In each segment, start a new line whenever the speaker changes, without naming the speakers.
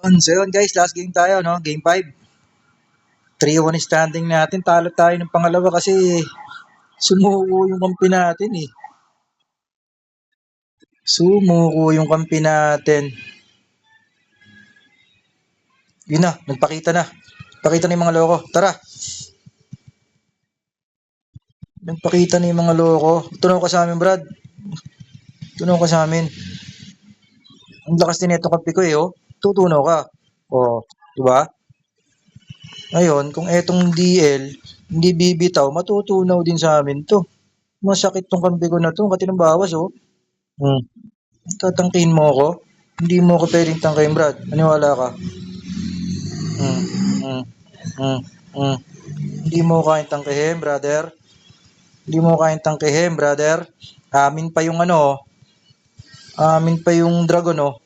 So yun guys, last game tayo, no? Game 5. 3-1 standing natin. Talo tayo ng pangalawa kasi sumuko yung kampi natin eh. Sumuko yung kampi natin. Yun na, nagpakita na. Pakita na yung mga loko. Tara. Nagpakita na yung mga loko. Tunaw ka sa amin, Brad. Tunaw ka sa amin. Ang lakas din ito kampi ko eh, oh. Tutunaw ka. Oh, di ba? Ngayon, kung etong DL, hindi bibitaw, matutunaw din sa amin to. Masakit tong kampi ko na to. Kati ng bawas, oh. Tatangkihin mo ako? Hindi mo ako pwedeng tangkayin, Brad. Maniwala ka. Mm, mm, mm, mm. Hindi mo kayang tangkihin, brother. Hindi mo kayang tangkihin, brother. Amin pa yung ano, amin pa yung dragon, oh.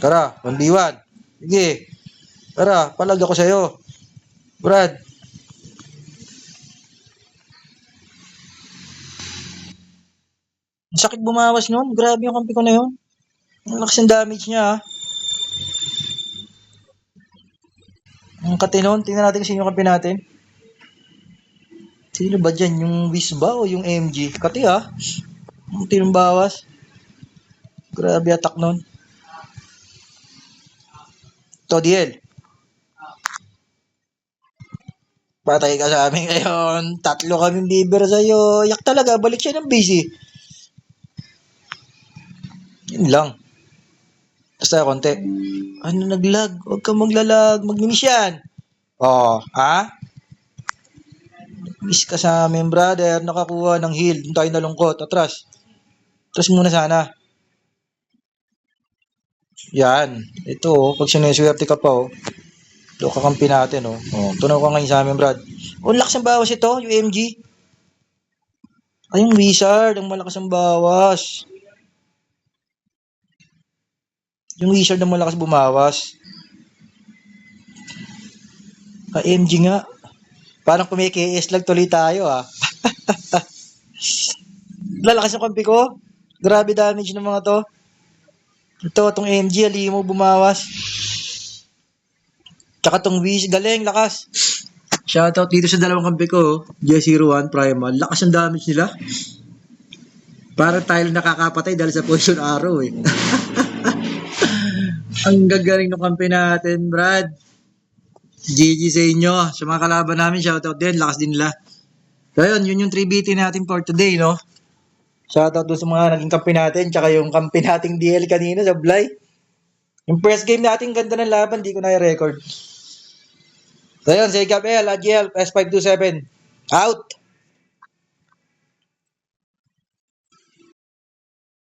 Tara, 1v1. Sige. Tara, palag ako sa'yo. Brad. Sakit bumawas nun. Grabe yung kampi ko na yun. Ang lakas ng damage niya, ah. Ang katinon. Tingnan natin kung sino yung kampi natin. Sino ba dyan? Yung Wiz ba o yung MG? Kati, ah. Ang tinong bawas. Grabe attack nun. Todiel. Patay ka sa amin ngayon. 3 kaming biber sa'yo. Yak talaga. Balik siya ng busy. Yun lang. Basta konti. Ano naglag? Huwag kang maglalag. Magmimis yan. Oh, ha? Miss ka sa amin, brother. Nakakuha ng heal. Doon tayo nalungkot. Atras. Atras muna sana. Yan. Ito, oh. Pag sineswerte ka pa, oh. Ito, kakampi natin, oh. Oh, tunaw ka ngayon sa amin, Brad. Oh, lakas ang bawas ito, yung MG. Ay, yung Wizard. Ang malakas ang bawas. Yung Wizard ang malakas bumawas. MG nga. Parang kumikis lang tuloy tayo, ah. Lalakas yung kampi ko. Grabe damage ng mga to. Ito, itong MG, ali mo bumawas. Tsaka itong Wiz, galing, lakas. Shoutout dito sa dalawang kampi ko, J01 Primal. Lakas ang damage nila. Parang tayo nakakapatay dahil sa poison arrow eh. Ang gagaling ng kampi natin, Brad. GG sa inyo. Sa mga kalaban namin, shoutout din. Lakas din nila. So yun yung 3BT natin for today, no? Shoutout doon sa mga naging kampi natin, tsaka yung kampi nating DL kanina sa Bly. Yung first game natin, ganda ng laban, di ko na i-record. So yun, say Gab L, AGL, S527. Out!